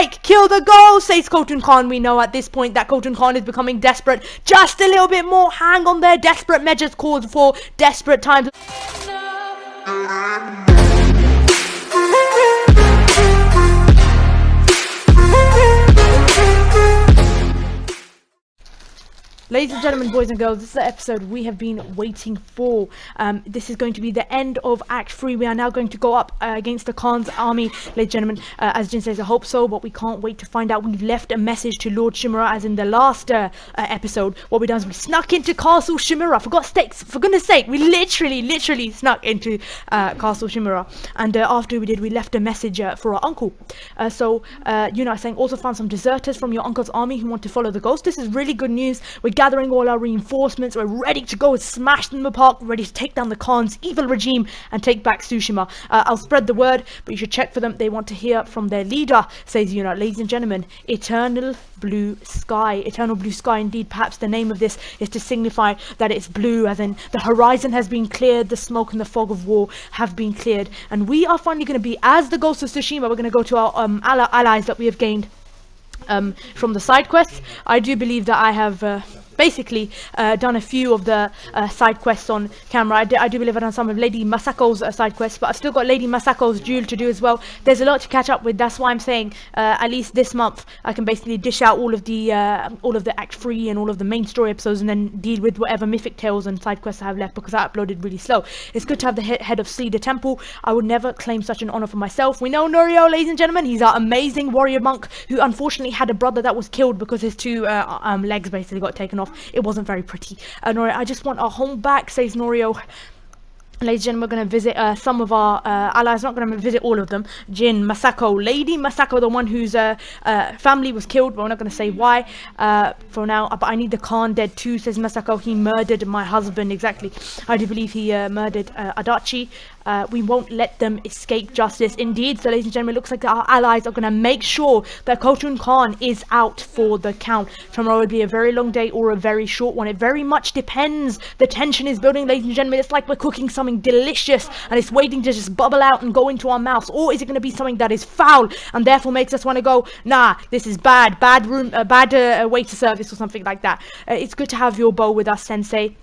Strike! Kill the ghost, says Khotun Khan. We know at this point that Khotun Khan is becoming desperate. Just a little bit more. Hang on there. Desperate measures called for desperate times. Ladies and gentlemen, boys and girls, this is the episode we have been waiting for. This is going to be the end of Act 3. We are now going to go up against the Khan's army. Ladies and gentlemen, as Jin says, I hope so, but we can't wait to find out. We've left a message to Lord Shimura, as in the last episode. What we done is we snuck into Castle Shimura. For goodness sake, we literally snuck into Castle Shimura. And after we did, we left a message for our uncle. Saying, also found some deserters from your uncle's army who want to follow the ghost. This is really good news. We're gathering all our reinforcements. We're ready to go and smash them apart. We're ready to take down the Khan's evil regime and take back Tsushima. I'll spread the word, but you should check for them. They want to hear from their leader, says Yuna. Ladies and gentlemen, eternal blue sky. Eternal blue sky, indeed. Perhaps the name of this is to signify that it's blue, as in the horizon has been cleared, the smoke and the fog of war have been cleared. And we are finally going to be, as the Ghost of Tsushima, we're going to go to our allies that we have gained from the side quests. I do believe that I have basically done a few of the side quests on camera. I do believe I've done some of Lady Masako's side quests, but I've still got Lady Masako's duel to do as well. There's a lot to catch up with. That's why I'm saying at least this month I can basically dish out all of the Act 3 and all of the main story episodes, and then deal with whatever mythic tales and side quests I have left, because I uploaded really slow. It's good to have the head of Cedar Temple. I would never claim such an honor for myself. We know Norio, ladies and gentlemen. He's our amazing warrior monk who unfortunately had a brother that was killed because his two legs basically got taken off. It wasn't very pretty. Norio, I just want our home back, says Norio. Ladies and gentlemen, we're going to visit some of our allies. Not going to visit all of them. Jin, Masako, Lady Masako, the one whose family was killed, but we're not going to say why for now. But I need the Khan dead too, says Masako. He murdered my husband, exactly. I do believe he murdered Adachi. We won't let them escape justice. Indeed, so ladies and gentlemen, it looks like our allies are going to make sure that Khotun Khan is out for the count. Tomorrow will be a very long day or a very short one. It very much depends. The tension is building, ladies and gentlemen. It's like we're cooking something delicious and it's waiting to just bubble out and go into our mouths. Or is it going to be something that is foul and therefore makes us want to go, nah, this is bad waiter service or something like that. It's good to have your bow with us, Sensei.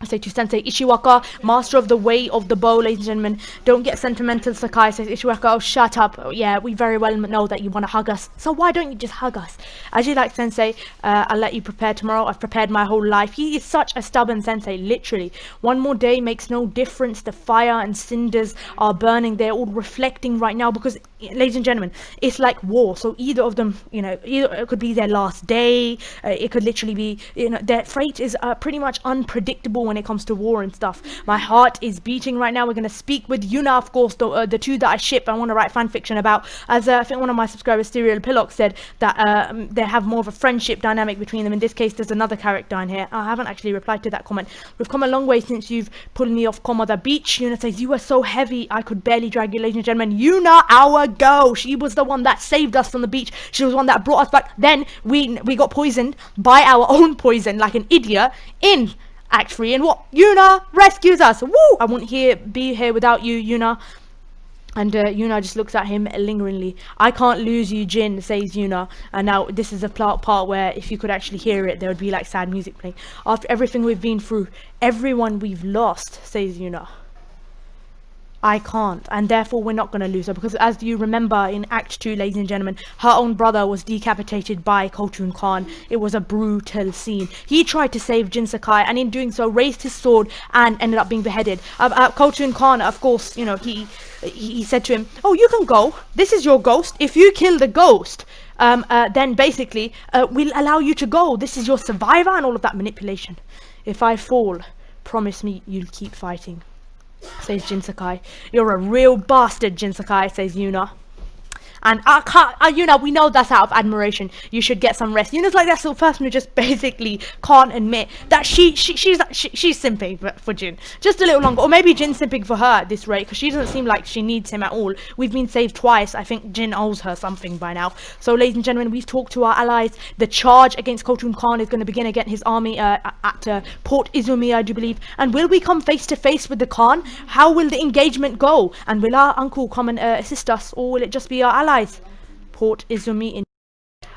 I say to Sensei Ishiwaka, master of the way of the bow, ladies and gentlemen. Don't get sentimental, Sakai, says Ishiwaka. Oh, shut up. Oh, yeah, we very well know that you want to hug us. So why don't you just hug us? As you like, Sensei, I'll let you prepare tomorrow. I've prepared my whole life. He is such a stubborn Sensei, literally. One more day makes no difference. The fire and cinders are burning. They're all reflecting right now because, ladies and gentlemen, it's like war. So either of them, either it could be their last day. It could literally be, their fate is pretty much unpredictable when it comes to war and stuff. My heart is beating right now. We're going to speak with Yuna, of course, the two that I ship. I want to write fan fiction about. As I think one of my subscribers, Serial Pillock, said that they have more of a friendship dynamic between them. In this case, there's another character in here. I haven't actually replied to that comment. We've come a long way since you've pulled me off Komoda Beach. Yuna says, you were so heavy, I could barely drag you, ladies and gentlemen. Yuna, our girl. She was the one that saved us from the beach. She was the one that brought us back. Then we got poisoned by our own poison, like an idiot, in Act 3, and what? Yuna rescues us. Woo! I won't be here without you, Yuna. And Yuna just looks at him lingeringly. I can't lose you, Jin, says Yuna. And now this is the part where if you could actually hear it, there would be like sad music playing. After everything we've been through, everyone we've lost, says Yuna. I can't, and therefore we're not going to lose her, because as you remember in Act 2, ladies and gentlemen, her own brother was decapitated by Khotun Khan. It was a brutal scene. He tried to save Jin Sakai, and in doing so raised his sword and ended up being beheaded. Khotun Khan, of course, he said to him, oh, you can go, this is your ghost. If you kill the ghost, then basically we'll allow you to go. This is your survivor, and all of that manipulation. If I fall, promise me you'll keep fighting, says Jin Sakai. You're a real bastard, Jin Sakai, says Yuna. And Yuna, we know that's out of admiration. You should get some rest. Yuna's like that sort of person who just basically can't admit that she's simping for Jin. Just a little longer. Or maybe Jin's simping for her at this rate, because she doesn't seem like she needs him at all. We've been saved twice. I think Jin owes her something by now. So, ladies and gentlemen, we've talked to our allies. The charge against Khotun Khan is going to begin against his army at Port Izumi, I do believe. And will we come face to face with the Khan? How will the engagement go? And will our uncle come and assist us, or will it just be our allies? Port Izumi in.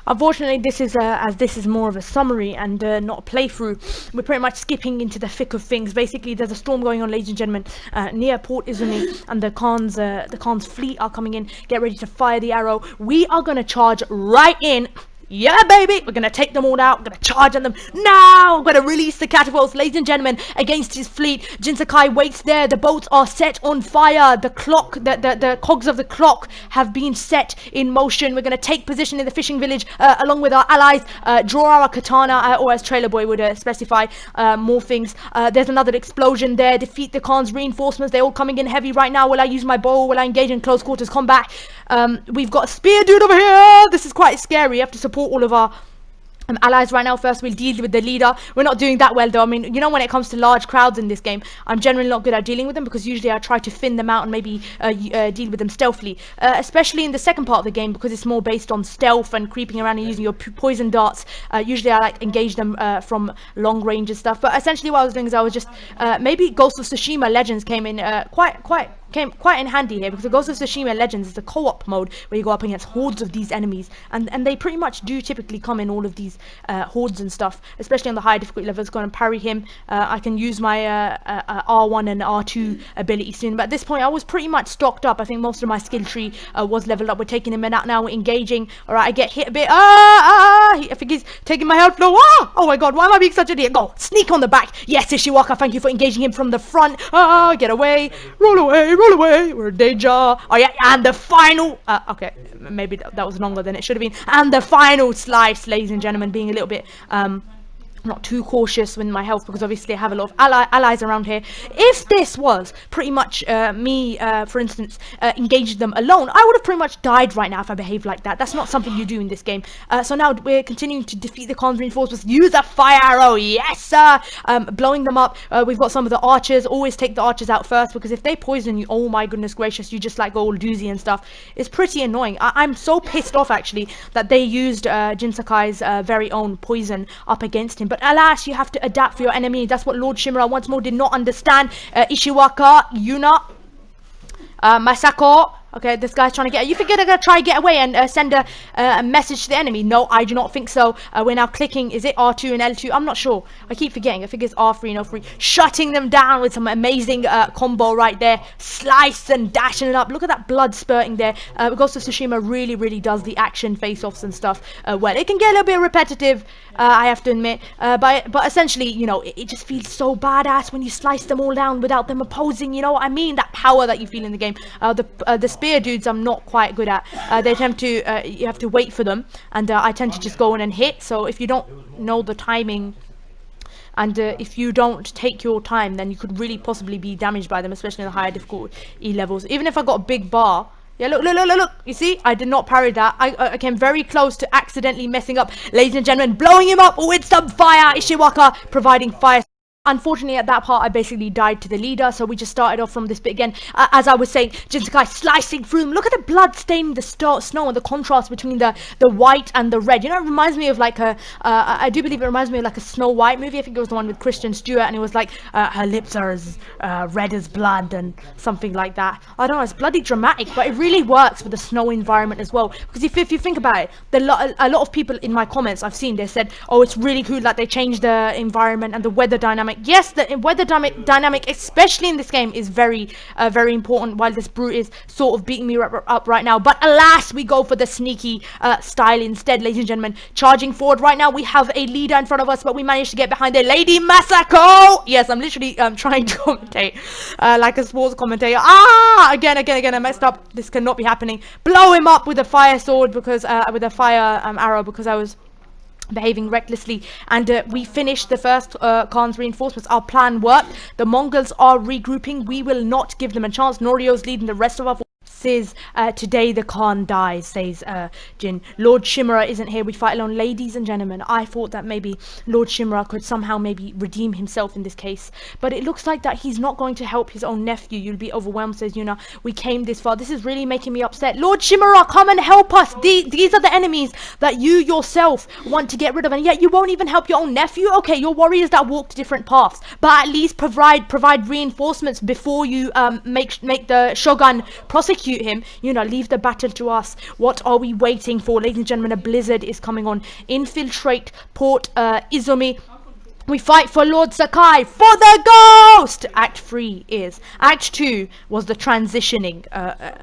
Unfortunately, this is as this is more of a summary and not a playthrough. We're pretty much skipping into the thick of things. Basically, there's a storm going on, ladies and gentlemen, near Port Izumi, and the Khan's fleet are coming in. Get ready to fire the arrow. We are gonna charge right in. Yeah, baby, we're gonna take them all out. We're gonna charge at them now. We're gonna release the catapults, ladies and gentlemen, against his fleet. Jin Sakai waits there. The boats are set on fire. The clock, the cogs of the clock have been set in motion. We're gonna take position in the fishing village along with our allies. Draw our katana, or as Trailer Boy would specify, more things. There's another explosion there. Defeat the Khan's reinforcements. They're all coming in heavy right now. Will I use my bow? Will I engage in close quarters combat? We've got a spear dude over here. This is quite scary. We have to support all of our allies right now. First we'll deal with the leader. We're not doing that well though. I mean, you know, when it comes to large crowds in this game, I'm generally not good at dealing with them, because usually I try to thin them out and maybe deal with them stealthily, especially in the second part of the game, because it's more based on stealth and creeping around and using your poison darts. Usually I like engage them from long range and stuff, but essentially what I was doing is I was just maybe Ghost of Tsushima Legends came in came quite in handy here, because the Ghost of Tsushima Legends is a co-op mode where you go up against hordes of these enemies, and they pretty much do typically come in all of these hordes and stuff, especially on the higher difficulty levels. Go and parry him. I can use my R1 and R2 ability soon, but at this point I was pretty much stocked up. I think most of my skill tree was leveled up. We're taking him out now. We're engaging. Alright, I get hit a bit. I think he's taking my health low. Oh my god, why am I being such an idiot? Go, sneak on the back. Yes, Ishiwaka, thank you for engaging him from the front. Get away. Roll away. Roll away, we're in danger. Oh yeah, and the final, okay, maybe that was longer than it should have been. And the final slice, ladies and gentlemen, being a little bit, not too cautious with my health, because obviously I have a lot of allies around here. If this was pretty much me, for instance, engaged them alone, I would have pretty much died right now if I behaved like that. That's not something you do in this game. So now we're continuing to defeat the Khan's reinforcements. Use a fire arrow, yes sir! Blowing them up. We've got some of the archers. Always take the archers out first, because if they poison you, oh my goodness gracious, you just like go all doozy and stuff. It's pretty annoying. I'm so pissed off actually that they used Jin Sakai's very own poison up against him. But alas, you have to adapt for your enemy. That's what Lord Shimura once more did not understand. Ishiwaka, Yuna, Masako. Okay, this guy's trying to get. You think they're gonna try to get away and send a message to the enemy? No, I do not think so. We're now clicking. Is it R2 and L2? I'm not sure. I keep forgetting. I think it's R3 and L3. Shutting them down with some amazing combo right there. Slice and dashing it up. Look at that blood spurting there. Ghost of Tsushima really does the action face-offs and stuff well. It can get a little bit repetitive, I have to admit, but essentially, you know, it just feels so badass when you slice them all down without them opposing. You know what I mean? That power that you feel in the game. The spear dudes I'm not quite good at. They tend to you have to wait for them, and I tend to just go in and hit. So if you don't know the timing, and if you don't take your time, then you could really possibly be damaged by them, especially in the higher difficulty levels. Even if I got a big bar. Yeah, look. You see, I did not parry that. I came very close to accidentally messing up. Ladies and gentlemen, blowing him up with some fire. Ishiwaka providing fire. Unfortunately, at that part, I basically died to the leader, so we just started off from this bit again. As I was saying, Jin Sakai slicing through them. Look at the blood staining the snow and the contrast between the white and the red. You know, it reminds me of like a, I do believe it reminds me of like a Snow White movie. I think it was the one with Kristen Stewart, and it was like, her lips are as red as blood and something like that. I don't know, it's bloody dramatic, but it really works for the snow environment as well. Because if you think about it, a lot of people in my comments I've seen, they said, oh, it's really cool that they changed the environment and the weather dynamic. Yes, the weather dynamic, especially in this game, is very important, while this brute is sort of beating me up right now. But alas, we go for the sneaky style instead, ladies and gentlemen. Charging forward right now, we have a leader in front of us, but we managed to get behind there. Lady Masako! Yes, I'm literally trying to commentate like a sports commentator. Again, I messed up. This cannot be happening. Blow him up with a fire sword, because with a fire arrow, because I was behaving recklessly, and we finished the first Khan's reinforcements. Our plan worked. The Mongols are regrouping. We will not give them a chance. Norio's leading the rest of our forces. Today the Khan dies, says Jin. Lord Shimura isn't here. We fight alone. Ladies and gentlemen, I thought that maybe Lord Shimura could somehow maybe redeem himself in this case, but it looks like that he's not going to help his own nephew. You'll be overwhelmed, says Yuna. We came this far. This is really making me upset. Lord Shimura, come and help us. These are the enemies that you yourself want to get rid of, and yet you won't even help your own nephew. Okay, your warriors that walked different paths, but at least provide reinforcements before you make the Shogun prosecute execute him. You know, leave the battle to us. What are we waiting for? Ladies and gentlemen, a blizzard is coming on. Infiltrate Port Izumi. We fight for Lord Sakai, for the ghost! Act 3 is. Act 2 was the transitioning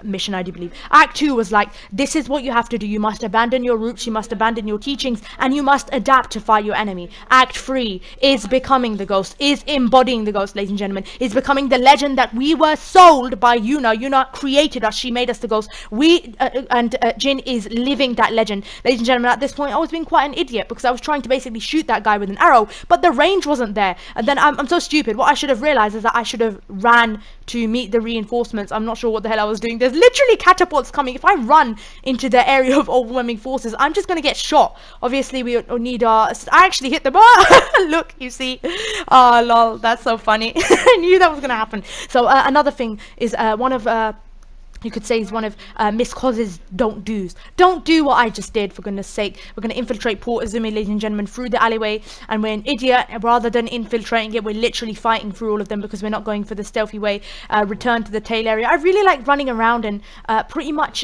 mission, I do believe. Act 2 was like, this is what you have to do. You must abandon your roots, you must abandon your teachings, and you must adapt to fight your enemy. Act 3 is becoming the ghost, is embodying the ghost, ladies and gentlemen. Is becoming the legend that we were sold by Yuna. Yuna created us, she made us the ghost. Jin is living that legend. Ladies and gentlemen, at this point, I was being quite an idiot because I was trying to basically shoot that guy with an arrow, but the range wasn't there. And then I'm so stupid. What I should have realized is that I should have ran to meet the reinforcements. I'm not sure what the hell I was doing. There's literally catapults coming. If I run into the area of overwhelming forces, I'm just going to get shot. Obviously, we need our... I actually hit the bar. Look, you see. Oh, lol. That's so funny. I knew that was going to happen. So another thing is one of... you could say is one of Miss C.O.Z's don't do's. Don't do what I just did, for goodness sake. We're going to infiltrate Port Izumi, ladies and gentlemen, through the alleyway. And we're an idiot. Rather than infiltrating it, we're literally fighting through all of them because we're not going for the stealthy way. Return to the tail area. I really like running around and pretty much...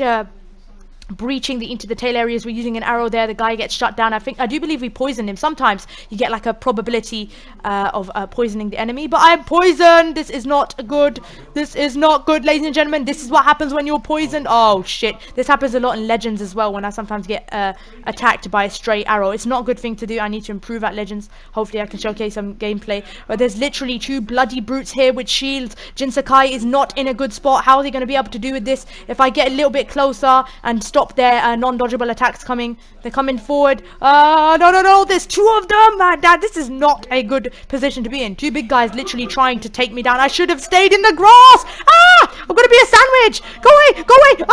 breaching into the tail areas. We're using an arrow there. The guy gets shut down. I do believe we poisoned him. Sometimes you get like a probability of poisoning the enemy, but I'm poisoned. This is not good. This is not good, ladies and gentlemen. This is what happens when you're poisoned. Oh shit, this happens a lot in Legends as well, when I sometimes get attacked by a stray arrow. It's not a good thing to do. I need to improve at Legends. Hopefully I can showcase some gameplay. But there's literally two bloody brutes here with shields. Jin Sakai is not in a good spot. How are they going to be able to do with this? If I get a little bit closer and stop their non-dodgeable attacks coming. They're coming forward. No, there's two of them. Dad, this is not a good position to be in. Two big guys literally trying to take me down. I should have stayed in the grass. I'm going to be a sandwich. Go away.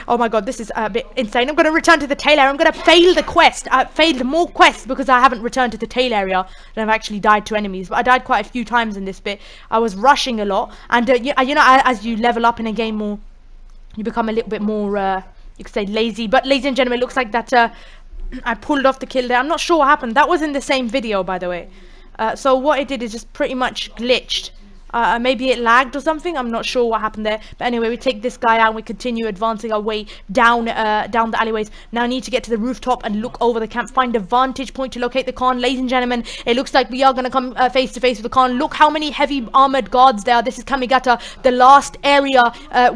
Oh my god, this is a bit insane. I'm going to return to the tail area. I'm going to fail the quest. I failed more quests because I haven't returned to the tail area and I've actually died to enemies. But I died quite a few times in this bit. I was rushing a lot. And you know, as you level up in a game more, you become a little bit more... you could say lazy. But ladies and gentlemen, it looks like that I pulled off the kill there. I'm not sure what happened. That was in the same video, by the way. So what it did is just pretty much glitched. Maybe it lagged or something. I'm not sure what happened there. But anyway, we take this guy out and we continue advancing our way down down the alleyways. Now I need to get to the rooftop and look over the camp. Find a vantage point to locate the Khan. Ladies and gentlemen, it looks like we are going to come face to face with the Khan. Look how many heavy armored guards there are. This is Kamigata, the last area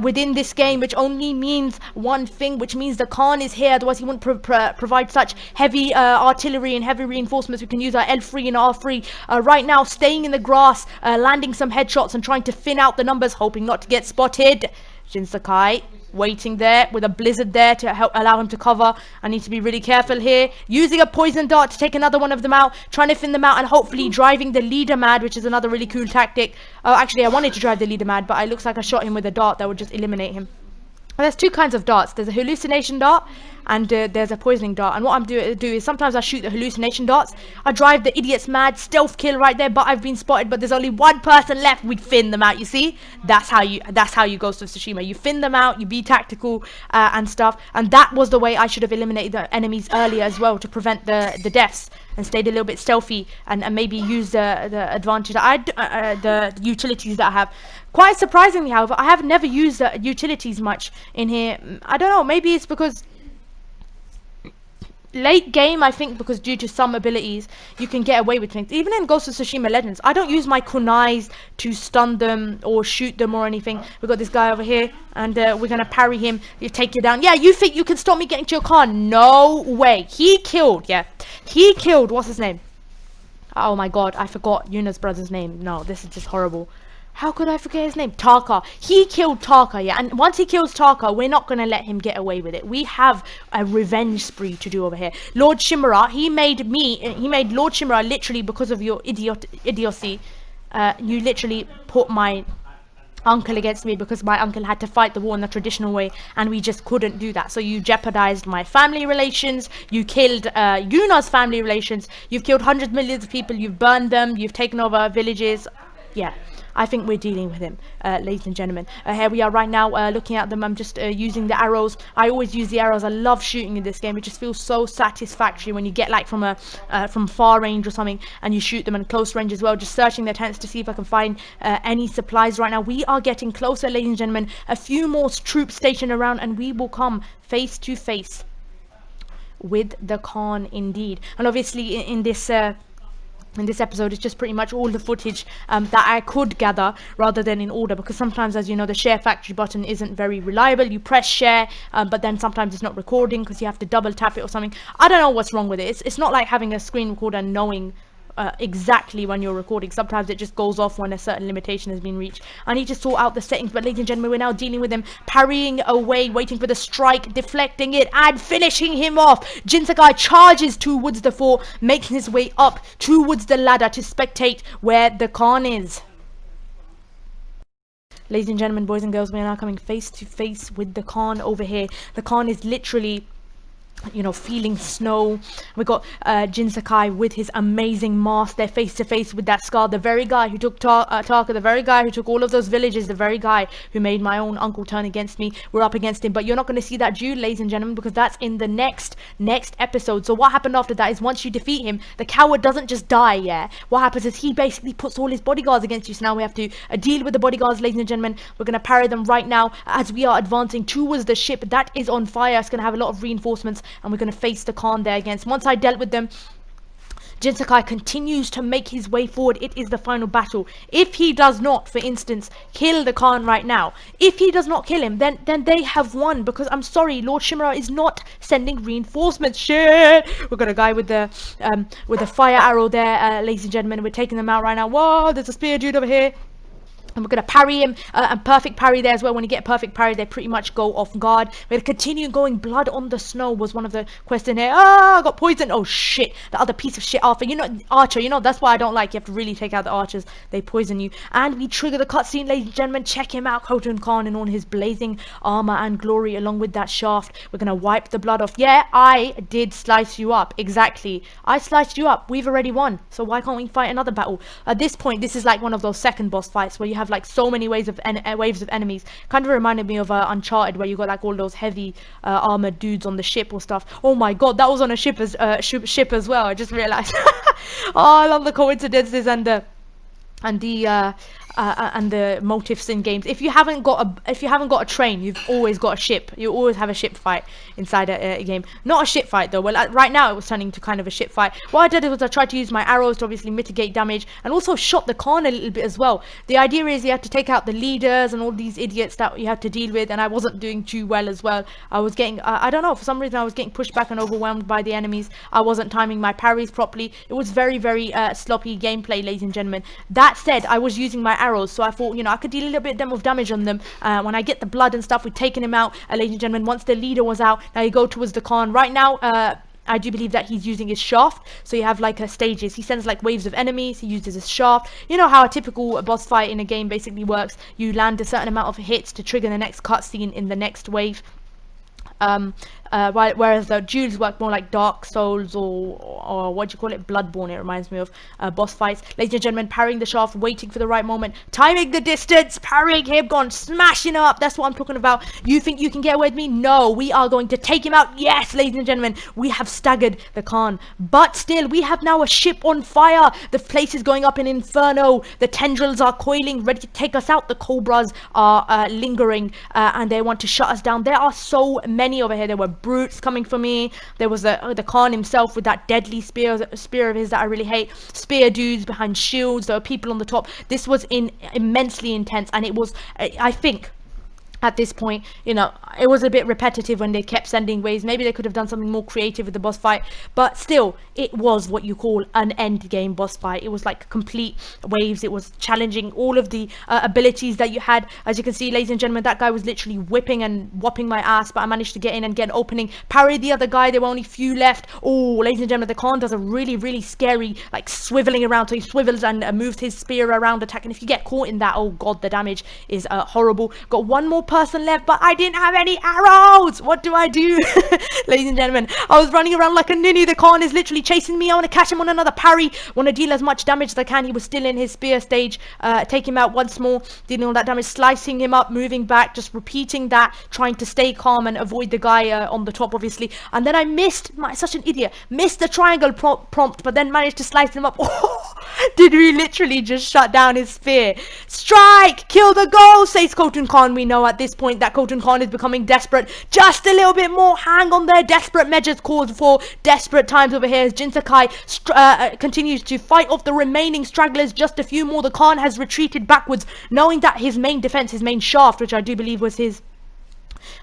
within this game, which only means one thing, which means the Khan is here. Otherwise he wouldn't provide such heavy artillery and heavy reinforcements. We can use our L3 and R3 right now, staying in the grass, landing some headshots and trying to thin out the numbers, hoping not to get spotted. Jin Sakai waiting there with a blizzard there to help allow him to cover. I need to be really careful here, using a poison dart to take another one of them out, trying to thin them out and hopefully driving the leader mad, which is another really cool tactic. Oh, actually I wanted to drive the leader mad, but it looks like I shot him with a dart that would just eliminate him. There's two kinds of darts. There's a hallucination dart and there's a poisoning dart. And what I'm do is sometimes I shoot the hallucination darts. I drive the idiots mad, stealth kill right there, but I've been spotted. But there's only one person left. We'd thin them out. You see, that's how you Ghost of Tsushima. You thin them out. You be tactical and stuff. And that was the way I should have eliminated the enemies earlier as well, to prevent the deaths, and stayed a little bit stealthy and maybe use the advantage that the utilities that I have. Quite surprisingly, however, I have never used the utilities much in here. I don't know, maybe it's because late game, I think, because due to some abilities you can get away with things. Even in Ghost of Tsushima Legends, I don't use my kunais to stun them or shoot them or anything. We've got this guy over here and we're gonna parry him. You take you down. Yeah, you think you can stop me getting to your car? No way. He killed what's his name? Oh my god, I forgot Yuna's brother's name. No, this is just horrible. How could I forget his name? Taka. He killed Taka, yeah. And once he kills Taka, we're not going to let him get away with it. We have a revenge spree to do over here. Lord Shimura, he made Lord Shimura literally because of your idiocy. You literally put my uncle against me because my uncle had to fight the war in the traditional way and we just couldn't do that. So you jeopardized my family relations, you killed Yuna's family relations, you've killed hundreds of millions of people, you've burned them, you've taken over villages. Yeah, I think we're dealing with him, ladies and gentlemen. Here we are right now, looking at them. I'm just using the arrows. I always use the arrows. I love shooting in this game. It just feels so satisfactory when you get like from far range or something, and you shoot them in close range as well. Just searching their tents to see if I can find any supplies right now. We are getting closer, ladies and gentlemen. A few more troops stationed around, and we will come face to face with the Khan indeed. And obviously in this episode, it's just pretty much all the footage that I could gather rather than in order, because sometimes, as you know, the share factory button isn't very reliable. You press share, but then sometimes it's not recording because you have to double tap it or something. I don't know what's wrong with it. It's not like having a screen recorder and knowing exactly when you're recording. Sometimes it just goes off when a certain limitation has been reached. I need to sort out the settings, but ladies and gentlemen, we're now dealing with him, parrying away, waiting for the strike, deflecting it, and finishing him off. Jin Sakai charges towards the fort, making his way up towards the ladder to spectate where the Khan is. Ladies and gentlemen, boys and girls, we are now coming face to face with the Khan over here. The Khan is literally, you know, feeling snow. We got Jin Sakai with his amazing mask. They're face to face with that Scar, the very guy who took Tarka, the very guy who took all of those villages, the very guy who made my own uncle turn against me. We're up against him, but you're not going to see that duel, ladies and gentlemen, because that's in the next episode. So what happened after that is, once you defeat him, the coward doesn't just die. Yeah, what happens is he basically puts all his bodyguards against you. So now we have to deal with the bodyguards, ladies and gentlemen. We're going to parry them right now as we are advancing towards the ship that is on fire. It's going to have a lot of reinforcements, and we're going to face the Khan there against. Once I dealt with them, Jin Sakai continues to make his way forward. It is the final battle. If he does not, for instance, kill the Khan right now, if he does not kill him, then they have won, because I'm sorry, Lord Shimura is not sending reinforcements. Shit! We've got a guy with the fire arrow there, ladies and gentlemen. We're taking them out right now. Whoa, there's a spear dude over here. And we're going to parry him, and perfect parry there as well. When you get perfect parry, they pretty much go off guard. We're going to continue going. Blood on the snow was one of the quests in here. Ah, I got poisoned. Oh shit, the other piece of shit Arthur. You know, Archer, you know, that's why I don't like. You have to really take out the archers. They poison you. And we trigger the cutscene, ladies and gentlemen. Check him out, Khotun Khan, in all his blazing armor and glory, along with that shaft. We're going to wipe the blood off. Yeah, I did slice you up. Exactly. I sliced you up. We've already won. So why can't we fight another battle? At this point, this is like one of those second boss fights where you have like so many waves of enemies. Kind of reminded me of Uncharted, where you got like all those heavy armored dudes on the ship or stuff. Oh my god, that was on a ship as well. I just realized. Oh, I love the coincidences and the motifs in games. If you haven't got a train, you've always got a ship. You always have a ship fight inside a game. Not a ship fight though. Well, right now it was turning to kind of a ship fight. What I did was I tried to use my arrows to obviously mitigate damage, and also shot the Khan a little bit as well. The idea is you have to take out the leaders and all these idiots that you have to deal with, and I wasn't doing too well as well. I was getting, I don't know, for some reason I was getting pushed back and overwhelmed by the enemies. I wasn't timing my parries properly. It was very, very sloppy gameplay, ladies and gentlemen. That said, I was using my arrows, so I thought, you know, I could deal a little bit of damage on them. When I get the blood and stuff, we've taken him out, ladies and gentlemen. Once the leader was out, now you go towards the Khan. Right now, I do believe that he's using his shaft, so you have like stages. He sends like waves of enemies. He uses his shaft. You know how a typical boss fight in a game basically works. You land a certain amount of hits to trigger the next cutscene in the next wave. Whereas the duels work more like Dark Souls or what do you call it, Bloodborne. It reminds me of boss fights. Ladies and gentlemen, parrying the shaft, waiting for the right moment, timing the distance, parrying him, gone smashing up. That's what I'm talking about. You think you can get away with me? No, we are going to take him out. Yes, ladies and gentlemen, we have staggered the Khan, but still we have now a ship on fire. The place is going up in inferno. The tendrils are coiling, ready to take us out. The cobras are lingering, and they want to shut us down. There are so many over here. There were brutes coming for me. There was the Khan himself with that deadly spear of his that I really hate. Spear dudes behind shields. There were people on the top. This was immensely intense, and it was, I think, at this point, you know, it was a bit repetitive when they kept sending waves. Maybe they could have done something more creative with the boss fight, but still, it was what you call an end game boss fight. It was like complete waves. It was challenging all of the abilities that you had. As you can see, ladies and gentlemen, that guy was literally whipping and whopping my ass, but I managed to get in and get an opening, parry the other guy. There were only few left. Oh, ladies and gentlemen, the Khan does a really, really scary, like, swiveling around. So he swivels and moves his spear around, attacking. If you get caught in that, oh god, the damage is horrible. Got one more person left, but I didn't have any arrows. What do I do? Ladies and gentlemen, I was running around like a ninny. The Khan is literally chasing me. I want to catch him on another parry. Want to deal as much damage as I can. He was still in his spear stage. Take him out once more, dealing all that damage, slicing him up, moving back, just repeating that, trying to stay calm and avoid the guy on the top, obviously. And then I missed, such an idiot, missed the triangle prompt, but then managed to slice him up. Oh, did we literally just shut down his spear? Strike! Kill the goal, says Khotun Khan. We know at this point that Khotun Khan is becoming desperate. Just a little bit more. Hang on there. Desperate measures called for. Desperate times over here as Jin Sakai continues to fight off the remaining stragglers. Just a few more. The Khan has retreated backwards, knowing that his main defense, his main shaft, which I do believe was his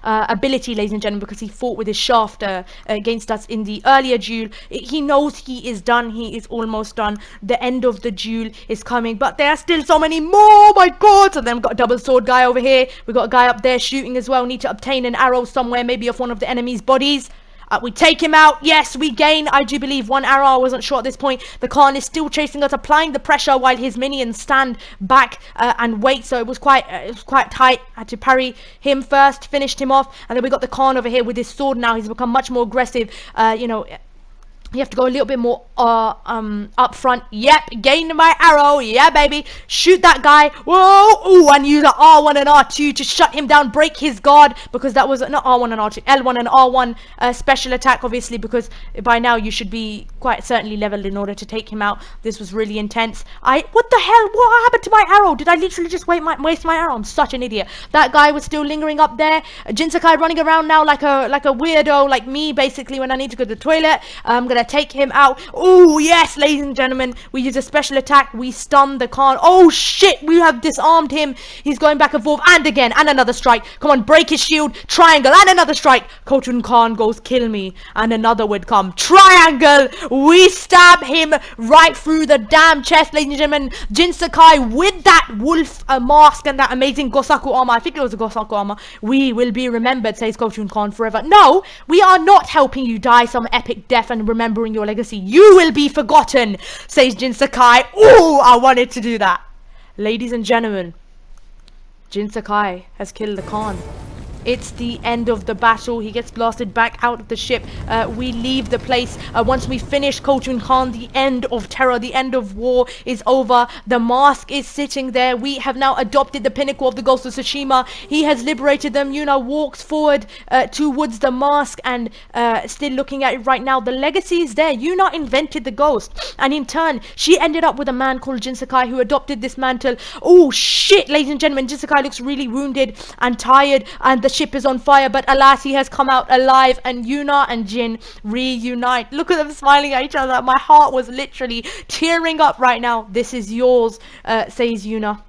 ability, ladies and gentlemen, because he fought with his shaft against us in the earlier duel. He knows he is done. He is almost done. The end of the duel is coming, but there are still so many more. Oh my god! So then we've got a double sword guy over here. We've got a guy up there shooting as well. Need to obtain an arrow somewhere, maybe off one of the enemy's bodies. We take him out. Yes, we gain, I do believe, 1 arrow. I wasn't sure at this point. The Khan is still chasing us, applying the pressure while his minions stand back and wait. So it was quite tight. I had to parry him first, finished him off, and then we got the Khan over here with his sword now. He's become much more aggressive. You know, you have to go a little bit more up front. Yep, gained my arrow. Yeah, baby. Shoot that guy. Whoa. Ooh, and use the R1 and R2 to shut him down, break his guard, because that was not R1 and R2, L1 and R1 special attack, obviously, because by now you should be quite certainly leveled in order to take him out. This was really intense. What the hell? What happened to my arrow? Did I literally just waste my arrow? I'm such an idiot. That guy was still lingering up there. Jin Sakai running around now like a weirdo, like me, basically, when I need to go to the toilet. I'm gonna take him out. Oh yes, ladies and gentlemen, we use a special attack. We stun the Khan. Oh shit, we have disarmed him. He's going back and forth, and again, and another strike. Come on, break his shield. Triangle, and another strike. Khotun Khan goes, kill me, and another would come. Triangle. We stab him right through the damn chest, ladies and gentlemen. Jin Sakai with that wolf mask and that amazing Gosaku armor. I think it was a Gosaku armor. We will be remembered, says Khotun Khan, forever. No, we are not helping you die some epic death and remembering your legacy. You will be forgotten, says Jin Sakai. Oh, I wanted to do that. Ladies and gentlemen, Jin Sakai has killed the Khan. It's the end of the battle. He gets blasted back out of the ship. We leave the place. Once we finish Khotun Khan, the end of terror, the end of war is over. The mask is sitting there. We have now adopted the pinnacle of the Ghost of Tsushima. He has liberated them. Yuna walks forward towards the mask and still looking at it right now. The legacy is there. Yuna invented the ghost, and in turn, she ended up with a man called Jin Sakai who adopted this mantle. Oh shit, ladies and gentlemen, Jin Sakai looks really wounded and tired, and the ship is on fire, but alas, he has come out alive, and Yuna and Jin reunite. Look at them smiling at each other. My heart was literally tearing up right now. This is yours, says Yuna.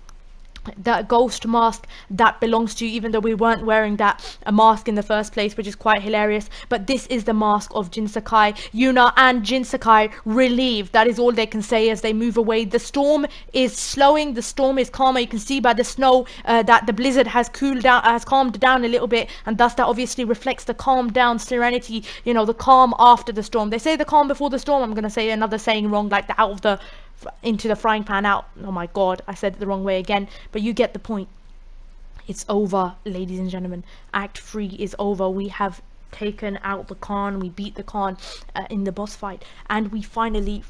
That ghost mask that belongs to you, even though we weren't wearing that mask in the first place, which is quite hilarious. But this is the mask of Jin Sakai. Yuna and Jin Sakai relieved. That is all they can say as they move away. The storm is slowing. The storm is calmer. You can see by the snow that the blizzard has cooled down, has calmed down a little bit, and thus that obviously reflects the calm down serenity, you know, the calm after the storm. They say the calm before the storm. I'm gonna say another saying wrong, like the out of the into the frying pan out. Oh my god, I said it the wrong way again, but you get the point. It's over, ladies and gentlemen. Act 3 is over. We have taken out the Khan. We beat the Khan in the boss fight, and we finally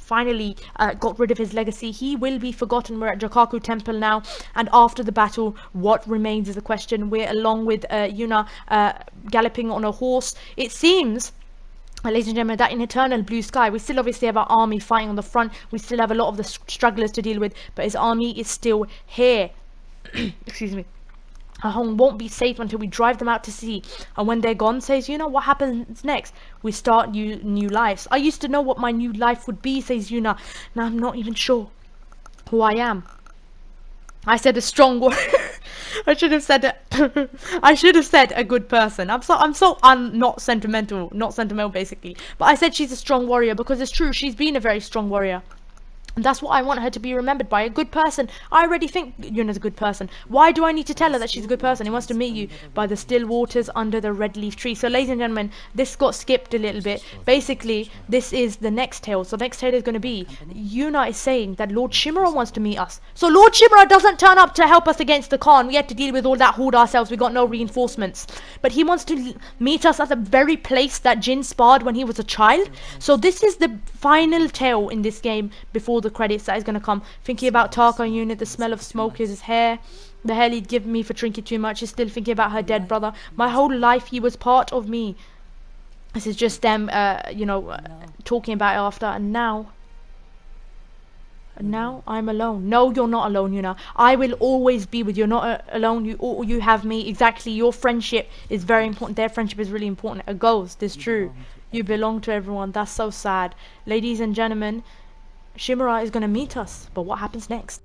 got rid of his legacy. He will be forgotten. We're at Jokaku Temple now, and after the battle, what remains is a question. We're along with Yuna galloping on a horse. It seems, ladies and gentlemen, that in eternal blue sky, we still obviously have our army fighting on the front. We still have a lot of the strugglers to deal with, but his army is still here. Excuse me. Our home won't be safe until we drive them out to sea, and when they're gone, says Yuna, what happens next? We start new lives. I used to know what my new life would be, says Yuna. Now I'm not even sure who I am. I said a strong word. I should have said I should have said a good person. I'm so not sentimental basically. But I said she's a strong warrior because it's true. She's been a very strong warrior. And that's what I want her to be remembered by, a good person. I already think Yuna's a good person. Why do I need to tell her that she's a good person? He wants to meet you by the still waters under the red leaf tree. So ladies and gentlemen, this got skipped a little bit. Basically, this is the next tale. So the next tale is going to be, Yuna is saying that Lord Shimura wants to meet us. So Lord Shimura doesn't turn up to help us against the Khan. We had to deal with all that horde ourselves. We got no reinforcements. But he wants to meet us at the very place that Jin sparred when he was a child. So this is the final tale in this game before the credits that is going to come. Thinking about Taka and Unit, the smell of smoke is his hair, the hell he'd given me for drinking too much. He's still thinking about her dead brother. My whole life he was part of me. This is just them talking about it after. And now I'm alone. No, you're not alone, Yuna. I will always be with you. You're not alone. You have me. Exactly. Your friendship is very important. Their friendship is really important. A ghost is true. You belong to everyone. That's so sad. Ladies and gentlemen, Shimura is going to meet us. But what happens next?